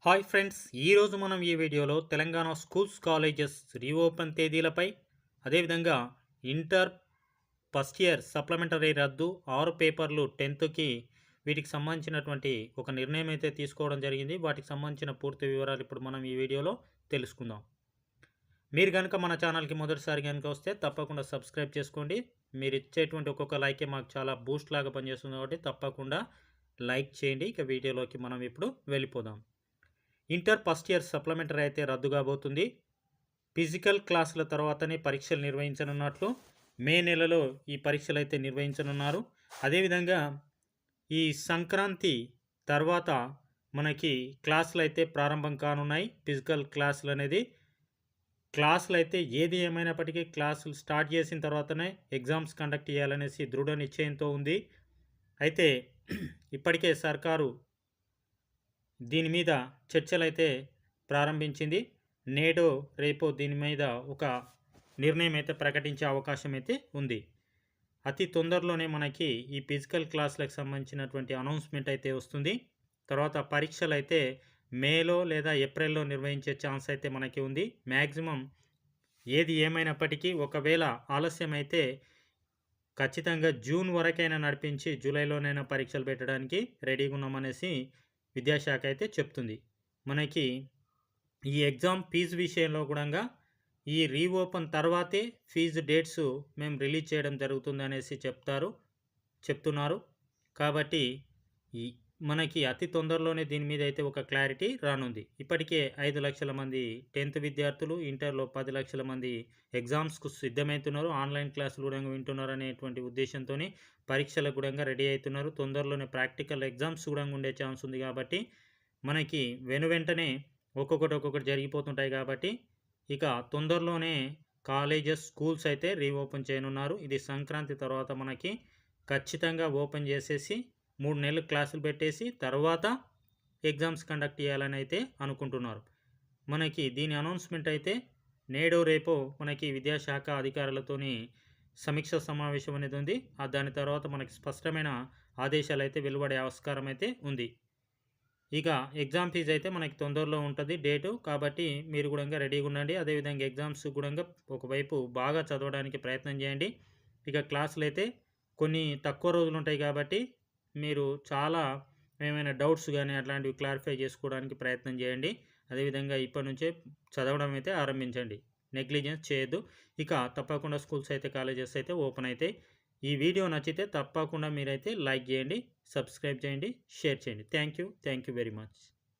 Hi friends, ఈరోజు మనం ఈ వీడియోలో తెలంగాణ స్కూల్స్ కాలేజెస్ రీఓపెన్ తేదీలపై, అదేవిధంగా ఇంటర్ ఫస్ట్ ఇయర్ సప్లిమెంటరీ రద్దు 6 పేపర్లు 10థ్కి వీటికి సంబంధించినటువంటి ఒక నిర్ణయం అయితే తీసుకోవడం జరిగింది. వాటికి సంబంధించిన పూర్తి వివరాలు ఇప్పుడు మనం ఈ వీడియోలో తెలుసుకుందాం. మీరు కనుక మన ఛానల్కి మొదటిసారి కనుక వస్తే తప్పకుండా సబ్స్క్రైబ్ చేసుకోండి. మీరు ఇచ్చేటువంటి ఒక్కొక్క లైకే మాకు చాలా బూస్ట్ లాగా పనిచేస్తుంది కాబట్టి తప్పకుండా లైక్ చేయండి. ఇక వీడియోలోకి మనం ఇప్పుడు వెళ్ళిపోదాం. ఇంటర్ ఫస్ట్ ఇయర్ సప్లిమెంటరీ అయితే రద్దు కాబోతుంది. ఫిజికల్ క్లాసుల తర్వాతనే పరీక్షలు నిర్వహించనున్నట్లు మే నెలలో ఈ పరీక్షలు అయితే నిర్వహించనున్నారు. అదేవిధంగా ఈ సంక్రాంతి తర్వాత మనకి క్లాసులు అయితే ప్రారంభం కానున్నాయి. ఫిజికల్ క్లాసులు అనేది క్లాసులు అయితే ఏది ఏమైనప్పటికీ క్లాసులు స్టార్ట్ చేసిన తర్వాతనే ఎగ్జామ్స్ కండక్ట్ చేయాలనేసి దృఢ నిశ్చయంతో ఉంది. అయితే ఇప్పటికే సర్కారు దీని మీద చర్చలైతే ప్రారంభించింది. నేడో రేపో దీని మీద ఒక నిర్ణయం అయితే ప్రకటించే అవకాశం అయితే ఉంది. అతి తొందరలోనే మనకి ఈ ఫిజికల్ క్లాసులకు సంబంధించినటువంటి అనౌన్స్మెంట్ అయితే వస్తుంది. తర్వాత పరీక్షలు అయితే మేలో లేదా ఏప్రిల్లో నిర్వహించే ఛాన్స్ అయితే మనకి ఉంది. మ్యాక్సిమం ఏది ఏమైనప్పటికీ ఒకవేళ ఆలస్యం అయితే ఖచ్చితంగా జూన్ వరకైనా నడిపించి జూలైలోనైనా పరీక్షలు పెట్టడానికి రెడీగా ఉన్నామనేసి విద్యాశాఖ అయితే చెప్తుంది. మనకి ఈ ఎగ్జామ్ ఫీజు విషయంలో కూడా ఈ రీఓపెన్ తర్వాతే ఫీజు డేట్స్ మేము రిలీజ్ చేయడం జరుగుతుంది అనేసి చెప్తున్నారు. కాబట్టి ఈ మనకి అతి తొందరలోనే దీని మీద అయితే ఒక క్లారిటీ రానుంది. ఇప్పటికే 5 లక్షల మంది 10th విద్యార్థులు, ఇంటర్లో 10 లక్షల మంది ఎగ్జామ్స్కు సిద్ధమవుతున్నారు. ఆన్లైన్ క్లాసులు కూడా వింటున్నారు అనేటువంటి ఉద్దేశంతో పరీక్షలకు కూడా రెడీ అవుతున్నారు. తొందరలోనే ప్రాక్టికల్ ఎగ్జామ్స్ కూడా ఉండే ఛాన్స్ ఉంది. కాబట్టి మనకి వెంటనే ఒక్కొక్కటి జరిగిపోతుంటాయి. కాబట్టి ఇక తొందరలోనే కాలేజెస్, స్కూల్స్ అయితే రీఓపెన్ చేయనున్నారు. ఇది సంక్రాంతి తర్వాత మనకి ఖచ్చితంగా ఓపెన్ చేసేసి 3 నెలలు క్లాసులు పెట్టేసి తర్వాత ఎగ్జామ్స్ కండక్ట్ చేయాలని అయితే అనుకుంటున్నారు. మనకి దీని అనౌన్స్మెంట్ అయితే నేడో రేపో మనకి విద్యాశాఖ అధికారులతోని సమీక్ష సమావేశం అనేది ఉంది. దాని తర్వాత మనకి స్పష్టమైన ఆదేశాలు అయితే వెలువడే ఆస్కారం అయితే ఉంది. ఇక ఎగ్జామ్ ఫీజు అయితే మనకి తొందరలో ఉంటుంది డేటు. కాబట్టి మీరు కూడా రెడీగా ఉండండి. అదేవిధంగా ఎగ్జామ్స్ కూడా ఒకవైపు బాగా చదవడానికి ప్రయత్నం చేయండి. ఇక క్లాసులు అయితే కొన్ని తక్కువ రోజులు ఉంటాయి కాబట్టి మీరు చాలా ఏమైనా డౌట్స్ కానీ అట్లాంటివి క్లారిఫై చేసుకోవడానికి ప్రయత్నం చేయండి. అదేవిధంగా ఇప్పటి నుంచే చదవడం అయితే ఆరంభించండి. నెగ్లిజెన్స్ చేయొద్దు. ఇక తప్పకుండా స్కూల్స్ అయితే, కాలేజెస్ అయితే ఓపెన్ అవుతాయి. ఈ వీడియో నచ్చితే తప్పకుండా మీరైతే లైక్ చేయండి, సబ్స్క్రైబ్ చేయండి, షేర్ చేయండి. Thank you very much.